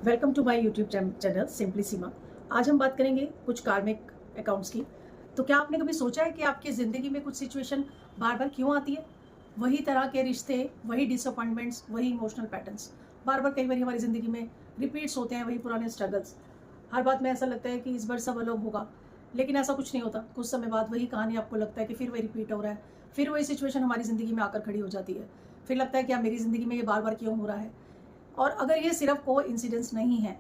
Welcome to my YouTube channel simply Seema. आज हम बात करेंगे कुछ कार्मिक अकाउंट्स की। तो क्या आपने कभी सोचा है कि आपकी ज़िंदगी में कुछ सिचुएशन बार बार क्यों आती है? वही तरह के रिश्ते, वही डिसअपॉइंटमेंट्स, वही इमोशनल पैटर्न्स बार बार कई बार हमारी ज़िंदगी में रिपीट्स होते हैं। वही पुराने स्ट्रगल्स, हर बात में ऐसा लगता है कि इस बार सब अलग होगा, लेकिन ऐसा कुछ नहीं होता। कुछ समय बाद वही कहानी आपको लगता है कि फिर वही रिपीट हो रहा है, फिर वही सिचुएशन हमारी ज़िंदगी में आकर खड़ी हो जाती है। फिर लगता है कि मेरी ज़िंदगी में ये बार बार क्यों हो रहा है। और अगर ये सिर्फ को इंसिडेंस नहीं है,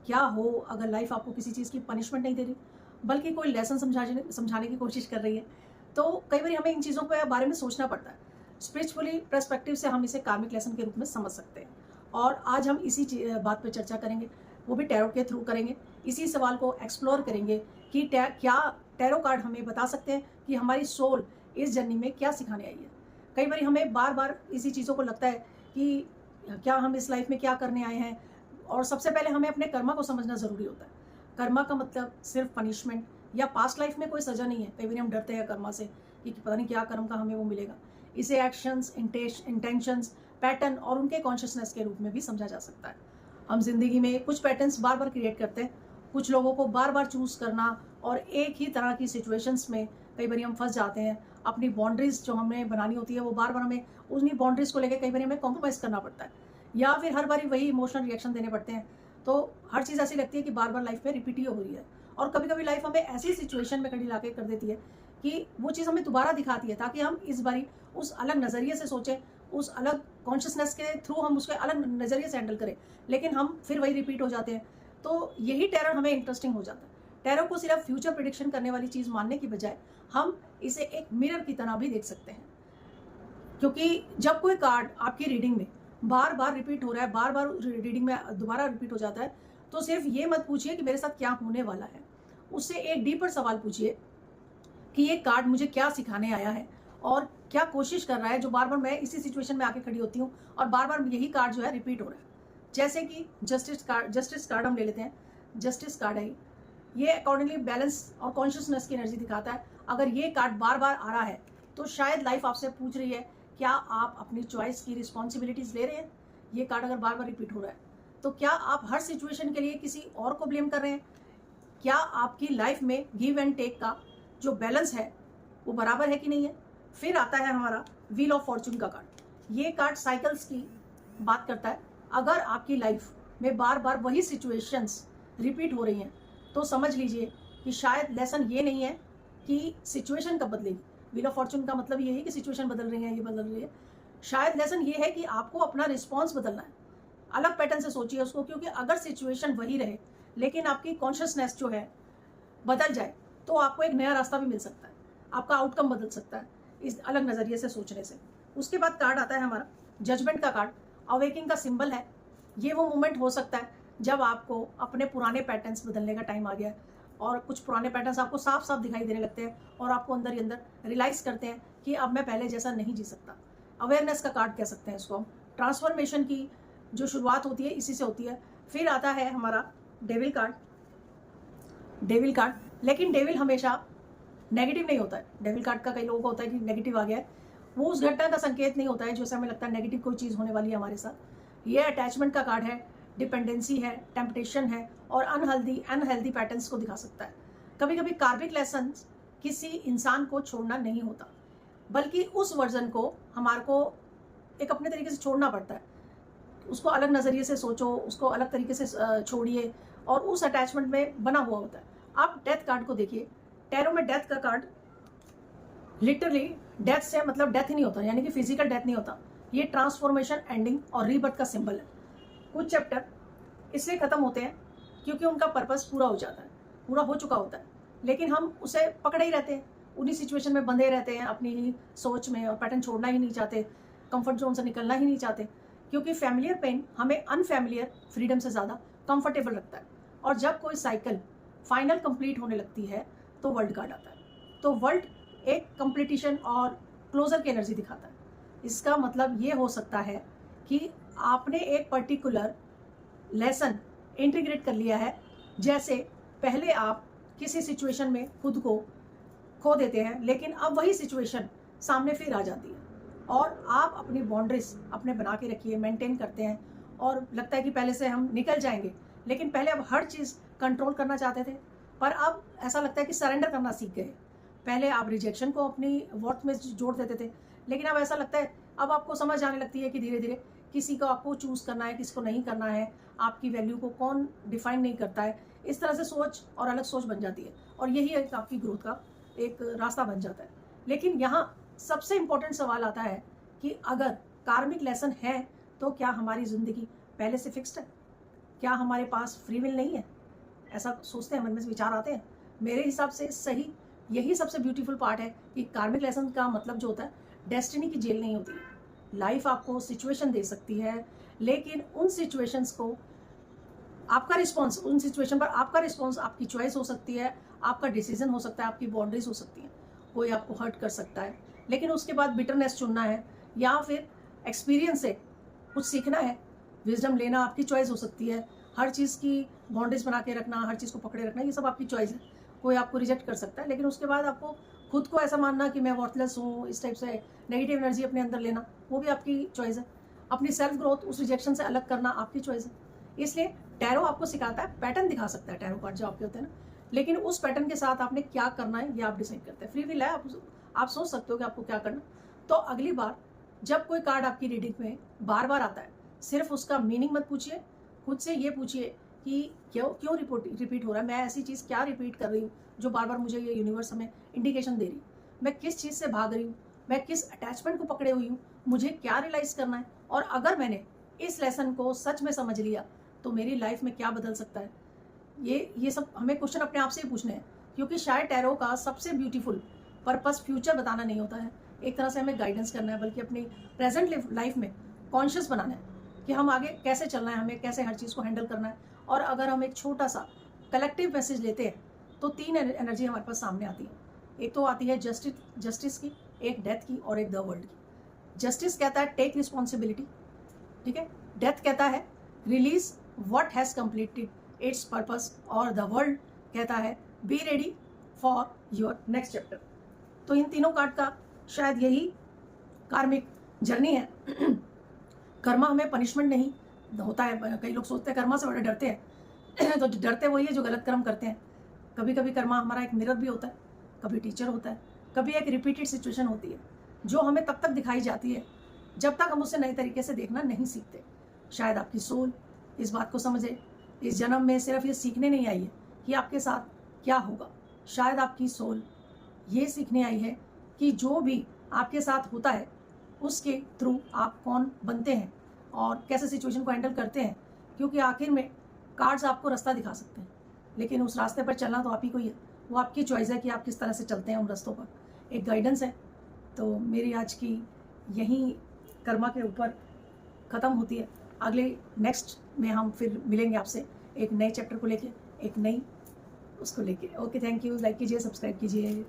क्या हो अगर लाइफ आपको किसी चीज़ की पनिशमेंट नहीं दे रही, बल्कि कोई लेसन समझाने की कोशिश कर रही है, तो कई बार हमें इन चीज़ों के बारे में सोचना पड़ता है। स्पिरिचुअली पर्सपेक्टिव से हम इसे कार्मिक लेसन के रूप में समझ सकते हैं। और आज हम इसी बात पर चर्चा करेंगे, वो भी टैरो के थ्रू करेंगे। इसी सवाल को एक्सप्लोर करेंगे कि क्या टैरो कार्ड हमें बता सकते हैं कि हमारी सोल इस जर्नी में क्या सिखाने आई है। कई बार हमें बार बार इसी चीज़ों को लगता है कि क्या हम इस लाइफ में क्या करने आए हैं। और सबसे पहले हमें अपने कर्मा को समझना ज़रूरी होता है। कर्मा का मतलब सिर्फ पनिशमेंट या पास्ट लाइफ में कोई सज़ा नहीं है। कई बार हम डरते हैं कर्मा से कि पता नहीं क्या कर्म का हमें वो मिलेगा। इसे एक्शंस, इंटेंशंस, पैटर्न और उनके कॉन्शियसनेस के रूप में भी समझा जा सकता है। हम जिंदगी में कुछ पैटर्न्स बार बार क्रिएट करते हैं। कुछ लोगों को बार बार चूज़ करना और एक ही तरह की सिचुएशंस में कई बार हम फंस जाते हैं। अपनी बाउंड्रीज जो हमें बनानी होती है, वो बार बार हमें उन्हीं बाउंड्रीज को लेकर कई बार हमें कॉम्प्रोमाइज़ करना पड़ता है, या फिर हर बार वही इमोशनल रिएक्शन देने पड़ते हैं। तो हर चीज़ ऐसी लगती है कि बार बार लाइफ में रिपीट ही हो रही है। और कभी कभी लाइफ हमें ऐसी सिचुएशन में खड़ी लाके कर देती है कि वो चीज़ हमें दोबारा दिखाती है, ताकि हम इस बारी उस अलग नज़रिए से सोचें, उस अलग कॉन्शियसनेस के थ्रू हम उसके अलग नज़रिए से हैंडल करें। लेकिन हम फिर वही रिपीट हो जाते हैं। तो यही टैरो हमें इंटरेस्टिंग हो जाता है। टैरो को सिर्फ फ्यूचर प्रिडिक्शन करने वाली चीज़ मानने की बजाय हम इसे एक मिरर की तरह भी देख सकते हैं। क्योंकि जब कोई कार्ड आपकी रीडिंग में बार बार रिपीट हो रहा है, बार बार रीडिंग में दोबारा रिपीट हो जाता है, तो सिर्फ ये मत पूछिए कि मेरे साथ क्या होने वाला है। उससे एक डीपर सवाल पूछिए कि ये कार्ड मुझे क्या सिखाने आया है और क्या कोशिश कर रहा है, जो बार बार मैं इसी सिचुएशन में आके खड़ी होती हूँ और बार बार यही कार्ड जो है रिपीट हो रहा है। जैसे कि जस्टिस कार्ड हम ले लेते हैं। जस्टिस कार्ड है, ये अकॉर्डिंगली बैलेंस और कॉन्शियसनेस की एनर्जी दिखाता है। अगर ये कार्ड बार बार आ रहा है, तो शायद लाइफ आपसे पूछ रही है, क्या आप अपनी चॉइस की रिस्पॉन्सिबिलिटीज ले रहे हैं। ये कार्ड अगर बार बार रिपीट हो रहा है, तो क्या आप हर सिचुएशन के लिए किसी और को ब्लेम कर रहे हैं? क्या आपकी लाइफ में गिव एंड टेक का जो बैलेंस है वो बराबर है कि नहीं है? फिर आता है हमारा व्हील ऑफ फॉर्चून का कार्ड। ये कार्ड साइकिल्स की बात करता है। अगर आपकी लाइफ में बार बार वही सिचुएशंस रिपीट हो रही हैं, तो समझ लीजिए कि शायद लेसन ये नहीं है कि सिचुएशन कब बदलेगी। व्हील ऑफ फॉर्चून का मतलब ये है कि सिचुएशन बदल रही है, ये बदल रही है। शायद लेसन ये है कि आपको अपना रिस्पॉन्स बदलना है। अलग पैटर्न से सोचिए उसको, क्योंकि अगर सिचुएशन वही रहे लेकिन आपकी कॉन्शियसनेस जो है बदल जाए, तो आपको एक नया रास्ता भी मिल सकता है, आपका आउटकम बदल सकता है इस अलग नज़रिए से सोचने से। उसके बाद कार्ड आता है हमारा जजमेंट का कार्ड। अवेकिंग का सिंबल है। ये वो मोमेंट हो सकता है जब आपको अपने पुराने पैटर्न्स बदलने का टाइम आ गया है और कुछ पुराने पैटर्न्स आपको साफ साफ दिखाई देने लगते हैं और आपको अंदर ही अंदर रियलाइज़ करते हैं कि अब मैं पहले जैसा नहीं जी सकता। अवेयरनेस का कार्ड कह सकते हैं इसको हम। ट्रांसफॉर्मेशन की जो शुरुआत होती है इसी से होती है। फिर आता है हमारा डेविल कार्ड। डेविल कार्ड, लेकिन डेविल हमेशा नेगेटिव नहीं होता है। डेविल कार्ड का कई लोगों को होता है कि नेगेटिव आ गया है, वो उस घटना का संकेत नहीं होता है जैसे हमें लगता है नेगेटिव कोई चीज़ होने वाली है हमारे साथ। ये अटैचमेंट का कार्ड है, डिपेंडेंसी है, टेम्पटेशन है और अनहेल्दी पैटर्न्स को दिखा सकता है। कभी कभी कार्मिक लेसन किसी इंसान को छोड़ना नहीं होता, बल्कि उस वर्जन को हमारे को एक अपने तरीके से छोड़ना पड़ता है। उसको अलग नज़रिए से सोचो, उसको अलग तरीके से छोड़िए, और उस अटैचमेंट में बना हुआ होता है। आप डेथ कार्ड को देखिए। टैरो में डेथ का कार्ड लिटरली डेथ से मतलब डेथ ही नहीं होता, यानी कि फिजिकल डेथ नहीं होता। ये ट्रांसफॉर्मेशन, एंडिंग और रीबर्थ का सिंबल है। कुछ चैप्टर इसलिए ख़त्म होते हैं क्योंकि उनका पर्पस पूरा हो जाता है, पूरा हो चुका होता है, लेकिन हम उसे पकड़े ही रहते हैं, उन्हीं सिचुएशन में बंधे रहते हैं अपनी ही सोच में, और पैटर्न छोड़ना ही नहीं चाहते, कंफर्ट जोन से निकलना ही नहीं चाहते, क्योंकि फैमिलियर पेन हमें अनफैमिलियर फ्रीडम से ज़्यादा कंफर्टेबल रखता है। और जब कोई साइकिल फाइनल कंप्लीट होने लगती है, तो वर्ल्ड कार्ड आता है। तो वर्ल्ड एक कंप्लीटिशन और क्लोजर की एनर्जी दिखाता है। इसका मतलब ये हो सकता है कि आपने एक पर्टिकुलर लेसन इंटीग्रेट कर लिया है। जैसे पहले आप किसी सिचुएशन में खुद को खो देते हैं, लेकिन अब वही सिचुएशन सामने फिर आ जाती है और आप अपनी बाउंड्रीज अपने बना के रखिए, मेंटेन करते हैं और लगता है कि पहले से हम निकल जाएंगे, लेकिन पहले अब हर चीज़ कंट्रोल करना चाहते थे, पर अब ऐसा लगता है कि सरेंडर करना सीख गए। पहले आप रिजेक्शन को अपनी वर्थ में जोड़ देते थे, लेकिन अब ऐसा लगता है, अब आपको समझ आने लगती है कि धीरे धीरे किसी को आपको चूज़ करना है, किसी को नहीं करना है, आपकी वैल्यू को कौन डिफाइन नहीं करता है। इस तरह से सोच और अलग सोच बन जाती है, और यही एक आपकी ग्रोथ का एक रास्ता बन जाता है। लेकिन यहाँ सबसे इम्पोर्टेंट सवाल आता है कि अगर कार्मिक लेसन है तो क्या हमारी ज़िंदगी पहले से फिक्स्ड है? क्या हमारे पास फ्री विल नहीं है? ऐसा सोचते हैं, मन में से विचार आते हैं। मेरे हिसाब से सही यही सबसे ब्यूटीफुल पार्ट है कि कार्मिक लेसन का मतलब जो होता है, डेस्टिनी की जेल नहीं होती है। लाइफ आपको सिचुएशन दे सकती है, लेकिन उन सिचुएशंस को आपका रिस्पॉन्स, उन सिचुएशन पर आपका रिस्पॉन्स, आपकी चॉइस हो सकती है, आपका डिसीजन हो सकता है, आपकी बाउंड्रीज हो सकती हैं। कोई आपको हर्ट कर सकता है, लेकिन उसके बाद बिटरनेस चुनना है या फिर एक्सपीरियंस से कुछ सीखना है, विजडम लेना आपकी चॉइस हो सकती है। हर चीज़ की बाउंड्रीज बना के रखना, हर चीज़ को पकड़े रखना, ये सब आपकी चॉइस है। कोई आपको रिजेक्ट कर सकता है, लेकिन उसके बाद आपको खुद को ऐसा मानना कि मैं वर्थलेस हूँ, इस टाइप से नेगेटिव एनर्जी अपने अंदर लेना, वो भी आपकी चॉइस है। अपनी सेल्फ ग्रोथ उस रिजेक्शन से अलग करना आपकी चॉइस है। इसलिए टैरो आपको सिखाता है, पैटर्न दिखा सकता है टैरो कार्ड जो आपके होते हैं ना, लेकिन उस पैटर्न के साथ आपने क्या करना है ये आप डिसाइड करते हैं। फ्री विल है, आप सोच सकते हो कि आपको क्या करना। तो अगली बार जब कोई कार्ड आपकी रीडिंग में बार बार आता है, सिर्फ उसका मीनिंग मत पूछिए, खुद से ये पूछिए कि क्यों रिपीट हो रहा है, मैं ऐसी चीज़ क्या रिपीट कर रही हूँ जो बार बार मुझे ये यूनिवर्स हमें इंडिकेशन दे रही, मैं किस चीज़ से भाग रही हूँ, मैं किस अटैचमेंट को पकड़े हुई हूँ, मुझे क्या रियलाइज़ करना है, और अगर मैंने इस लेसन को सच में समझ लिया तो मेरी लाइफ में क्या बदल सकता है। ये सब हमें क्वेश्चन अपने आप से ही पूछने हैं, क्योंकि शायद टैरो का सबसे ब्यूटीफुल पर्पस फ्यूचर बताना नहीं होता है, एक तरह से हमें गाइडेंस करना है, बल्कि अपनी प्रेजेंट लाइफ में कॉन्शियस बनाना है कि हम आगे कैसे चलना है, हमें कैसे हर चीज़ को हैंडल करना है। और अगर हम एक छोटा सा कलेक्टिव मैसेज लेते हैं तो 3 एनर्जी हमारे पास सामने आती है। एक तो आती है जस्टिस की, एक डेथ की, और एक द वर्ल्ड की। जस्टिस कहता है टेक रिस्पॉन्सिबिलिटी, ठीक है। डेथ कहता है release what has completed it's purpose, और द वर्ल्ड कहता है be ready for your next chapter. तो इन तीनों कार्ड का शायद यही कार्मिक जर्नी है। कर्मा हमें पनिशमेंट नहीं होता है, कई लोग सोचते हैं कर्मा से बड़े डरते हैं तो डरते वही है जो गलत कर्म करते हैं। कभी कभी कर्मा हमारा एक मिरर भी होता है, कभी टीचर होता है, कभी एक रिपीटेड सिचुएशन होती है जो हमें तब तक दिखाई जाती है जब तक हम उसे नए तरीके से देखना नहीं सीखते। शायद आपकी सोल इस बात को समझे, इस जन्म में सिर्फ ये सीखने नहीं आई है कि आपके साथ क्या होगा, शायद आपकी सोल ये सीखने आई है कि जो भी आपके साथ होता है उसके थ्रू आप कौन बनते हैं और कैसे सिचुएशन को हैंडल करते हैं। क्योंकि आखिर में कार्ड्स आपको रास्ता दिखा सकते हैं, लेकिन उस रास्ते पर चलना तो आप ही को ही है। वो आपकी चॉइस है कि आप किस तरह से चलते हैं उन रास्तों पर, एक गाइडेंस है। तो मेरी आज की यहीं कर्मा के ऊपर ख़त्म होती है। अगले नेक्स्ट में हम फिर मिलेंगे आपसे एक नए चैप्टर को लेके, एक नई उसको लेके। Okay, thank you. लाइक कीजिए, सब्सक्राइब कीजिए।